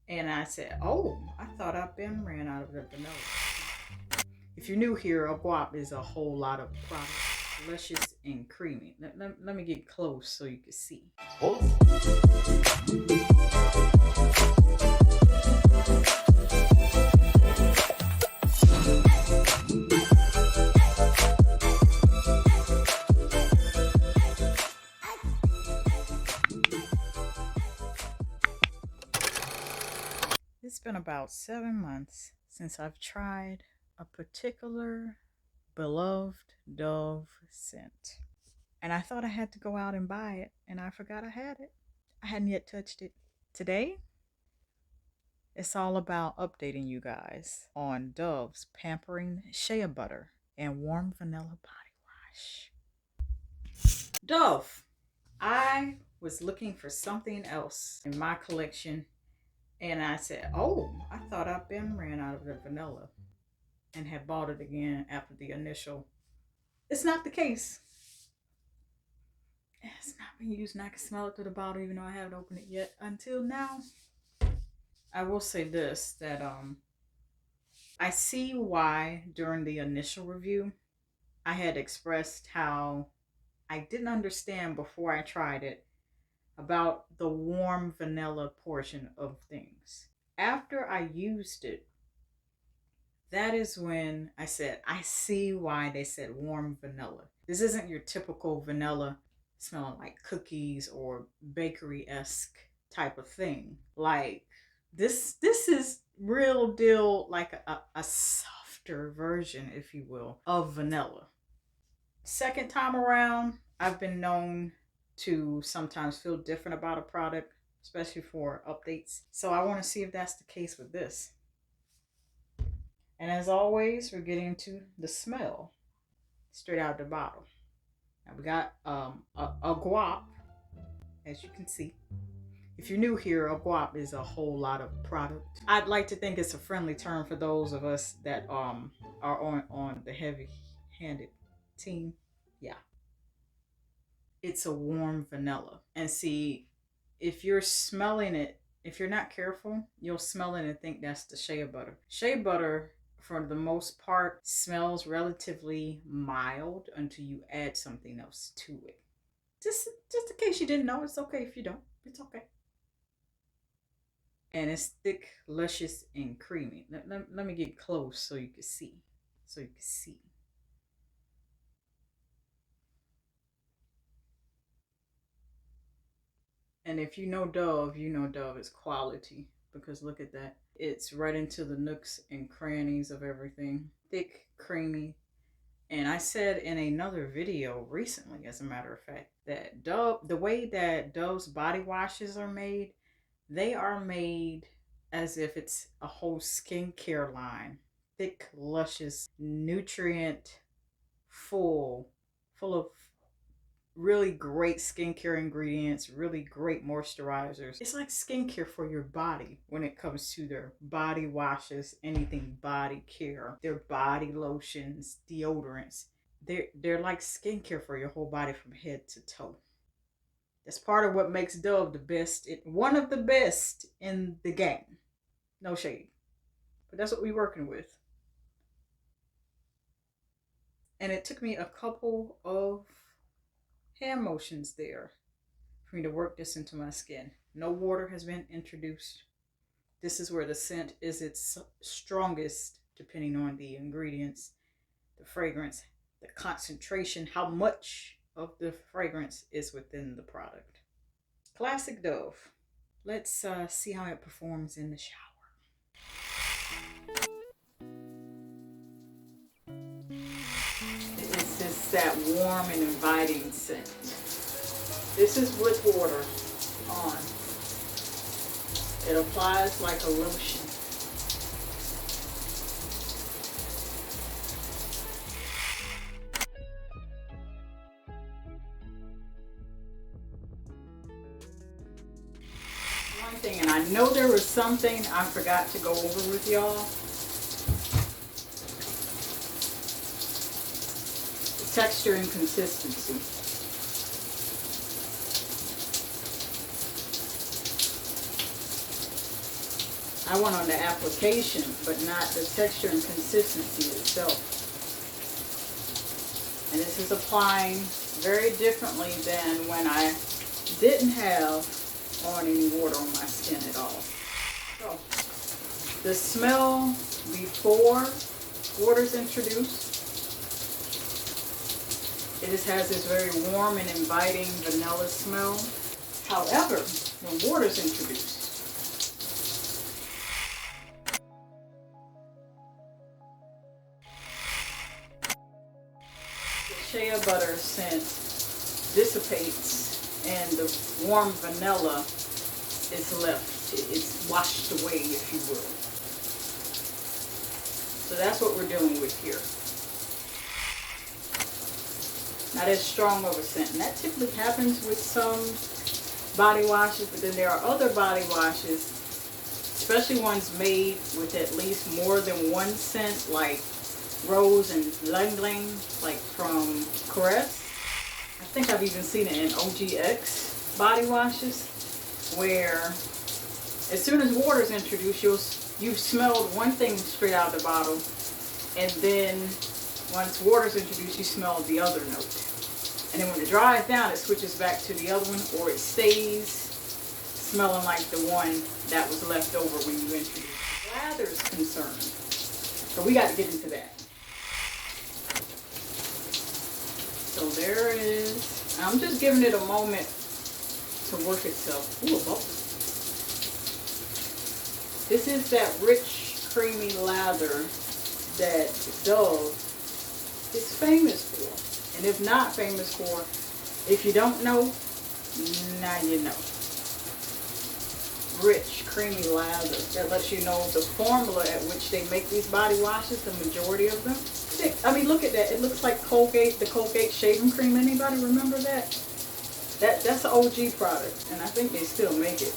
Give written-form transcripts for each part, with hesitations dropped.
And I said, oh, I thought I've been ran out of the vanilla. If you're new here, a guap is a whole lot of product. Luscious and creamy. Let me get close so you can see. Oh. It's been about 7 months since I've tried a particular beloved Dove scent. And I thought I had to go out and buy it, and I forgot I had it. I hadn't yet touched it. Today, it's all about updating you guys on Dove's Pampering Shea Butter and Warm Vanilla Body Wash. Dove! I was looking for something else in my collection, and I said, oh, I thought I've been ran out of the vanilla and had bought it again after the initial. It's not the case. It's not been used, and I can smell it through the bottle even though I haven't opened it yet until now. I will say this, that I see why during the initial review I had expressed how I didn't understand before I tried it about the warm vanilla portion of things. After I used it, that is when I said, I see why they said warm vanilla. This isn't your typical vanilla smelling like cookies or bakery-esque type of thing. Like this is real deal, like a softer version, if you will, of vanilla. Second time around, I've been known to sometimes feel different about a product, especially for updates. So I want to see if that's the case with this. And as always, we're getting to the smell straight out of the bottle. Now we got a guap, as you can see. If you're new here, a guap is a whole lot of product. I'd like to think it's a friendly term for those of us that are on the heavy-handed team. Yeah. It's a warm vanilla. And see, if you're smelling it, if you're not careful, you'll smell it and think that's the shea butter. Shea butter, for the most part, smells relatively mild until you add something else to it. Just in case you didn't know, it's okay if you don't. It's okay. And it's thick, luscious, and creamy. Let me get close so you can see. And if you know Dove, you know Dove is quality, because look at that. It's right into the nooks and crannies of everything. Thick, creamy. And I said in another video recently, as a matter of fact, that Dove, the way that Dove's body washes are made, they are made as if it's a whole skincare line. Thick, luscious, nutrient full of really great skincare ingredients, really great moisturizers. It's like skincare for your body when it comes to their body washes, anything body care, their body lotions, deodorants. They're like skincare for your whole body from head to toe. That's part of what makes Dove the best, one of the best in the game. No shade. But that's what we're working with. And it took me a couple of hand motions there for me to work this into my skin. No water has been introduced. This is where the scent is its strongest, depending on the ingredients, the fragrance, the concentration, how much of the fragrance is within the product. Classic Dove. Let's see how it performs in the shower. It's just that warm and inviting scent. This is with water on. It applies like a lotion. One thing, and I know there was something I forgot to go over with y'all. The texture and consistency. I want on the application, but not the texture and consistency itself. And this is applying very differently than when I didn't have on any water on my skin at all. So, the smell before water's introduced, it just has this very warm and inviting vanilla smell. However, when water's introduced, the shea butter scent dissipates and the warm vanilla is left. It's washed away, if you will. So that's what we're dealing with here. Not as strong of a scent. And that typically happens with some body washes, but then there are other body washes, especially ones made with at least more than one scent, like Rose and Lang Lang, like from Caress. I think I've even seen it in OGX body washes, where as soon as water's introduced, you've smelled one thing straight out of the bottle, and then once water's introduced, you smell the other note. And then when it dries down, it switches back to the other one, or it stays smelling like the one that was left over when you introduced it. Lather's concerned. So we got to get into that. So there it is. I'm just giving it a moment to work itself. Ooh, a bubble. This is that rich, creamy lather that Dove is famous for. And if not famous for, if you don't know, now you know. Rich, creamy lather that lets you know the formula at which they make these body washes, the majority of them. I mean, look at that. It looks like Colgate, the Colgate shaving cream. Anybody remember that? That's an OG product, and I think they still make it.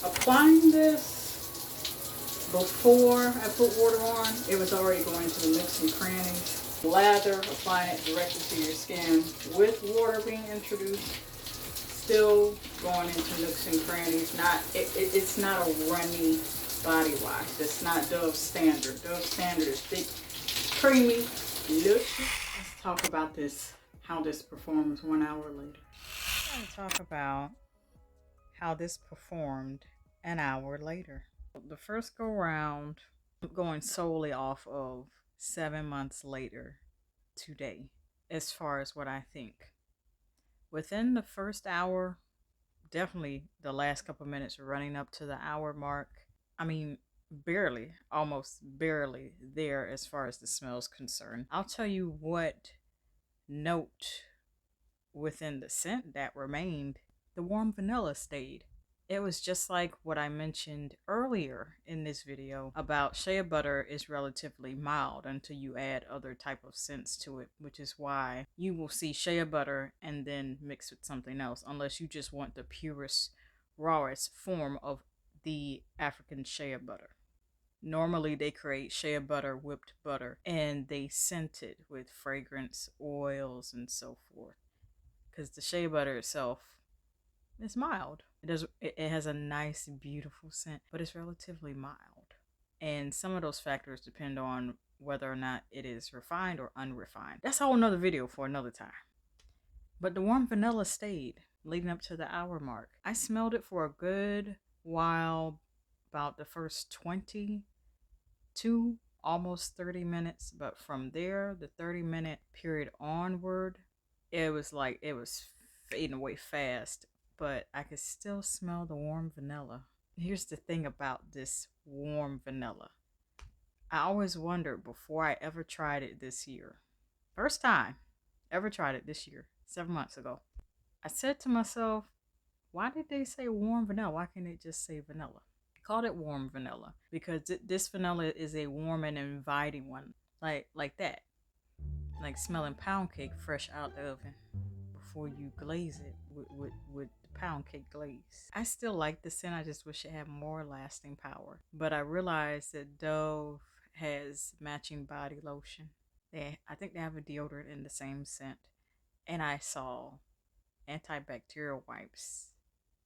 Applying this before I put water on, it was already going to the nooks and crannies. Lather, applying it directly to your skin with water being introduced, still going into nooks and crannies. It's not a runny body wash. That's not Dove Standard. Dove Standard is thick, creamy, luscious. Let's talk about this, how this performs 1 hour later. I'm going to talk about how this performed an hour later. The first go round, I'm going solely off of 7 months later today, as far as what I think. Within the first hour, definitely the last couple minutes running up to the hour mark, I mean, barely, almost barely there as far as the smell is concerned. I'll tell you what note within the scent that remained. The warm vanilla stayed. It was just like what I mentioned earlier in this video about shea butter is relatively mild until you add other type of scents to it, which is why you will see shea butter and then mix with something else, unless you just want the purest, rawest form of the African shea butter. Normally they create shea butter, whipped butter, and they scent it with fragrance, oils, and so forth. Because the shea butter itself is mild. It has a nice, beautiful scent, but it's relatively mild. And some of those factors depend on whether or not it is refined or unrefined. That's a whole nother video for another time. But the warm vanilla stayed leading up to the hour mark. I smelled it for a good while, about the first 20 to almost 30 minutes. But from there, the 30-minute period onward, it was like it was fading away fast. But I could still smell the warm vanilla. Here's the thing about this warm vanilla. I always wondered before I ever tried it this year. First time ever tried it this year, 7 months ago. I said to myself, why did they say warm vanilla? Why can't they just say vanilla? I called it warm vanilla because this vanilla is a warm and inviting one. Like that. Like smelling pound cake fresh out the oven before you glaze it with pound cake glaze. I still like the scent. I just wish it had more lasting power. But I realized that Dove has matching body lotion. I think they have a deodorant in the same scent. and I saw antibacterial wipes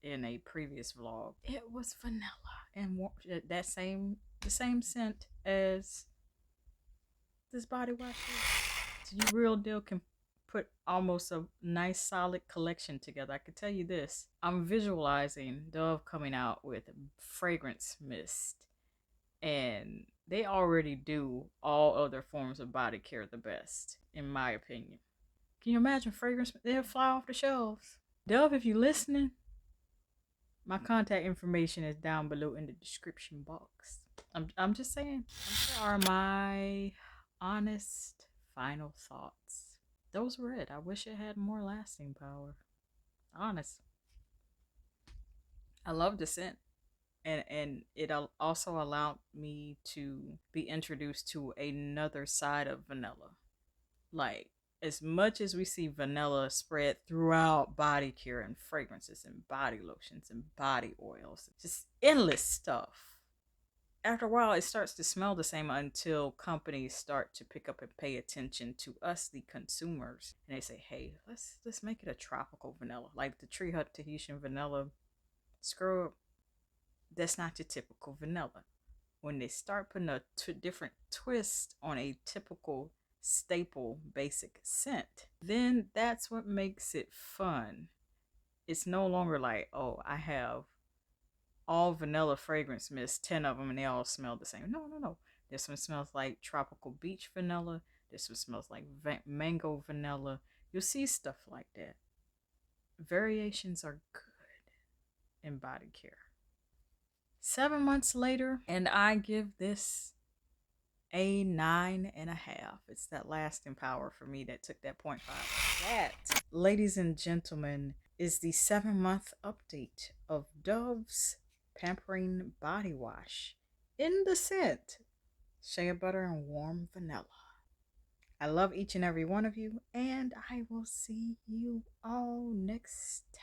in a previous vlog. It was vanilla and the same scent as this body wash is. So you real deal can put almost a nice solid collection together. I can tell you this. I'm visualizing Dove coming out with fragrance mist, and they already do all other forms of body care the best, in my opinion. Can you imagine fragrance? They'll fly off the shelves. Dove, if you're listening, my contact information is down below in the description box. I'm just saying. Those are my honest final thoughts. Those were it. I wish it had more lasting power. Honest. I love the scent. And it also allowed me to be introduced to another side of vanilla. Like, as much as we see vanilla spread throughout body care and fragrances and body lotions and body oils, just endless stuff. After a while, it starts to smell the same until companies start to pick up and pay attention to us, the consumers, and they say, "Hey, let's make it a tropical vanilla, like the Tree Hut Tahitian vanilla scrub. That's not your typical vanilla." When they start putting a different twist on a typical staple basic scent, then that's what makes it fun. It's no longer like, oh, I have all vanilla fragrance mist, 10 of them, and they all smell the same. No, no, no. This one smells like tropical beach vanilla. This one smells like mango vanilla. You'll see stuff like that. Variations are good in body care. 7 months later, and I give this a 9.5. It's that lasting power for me that took that 0.5. That, ladies and gentlemen, is the 7-month update of Dove's Pampering Body Wash in the scent shea butter and warm vanilla. I love each and every one of you, and I will see you all next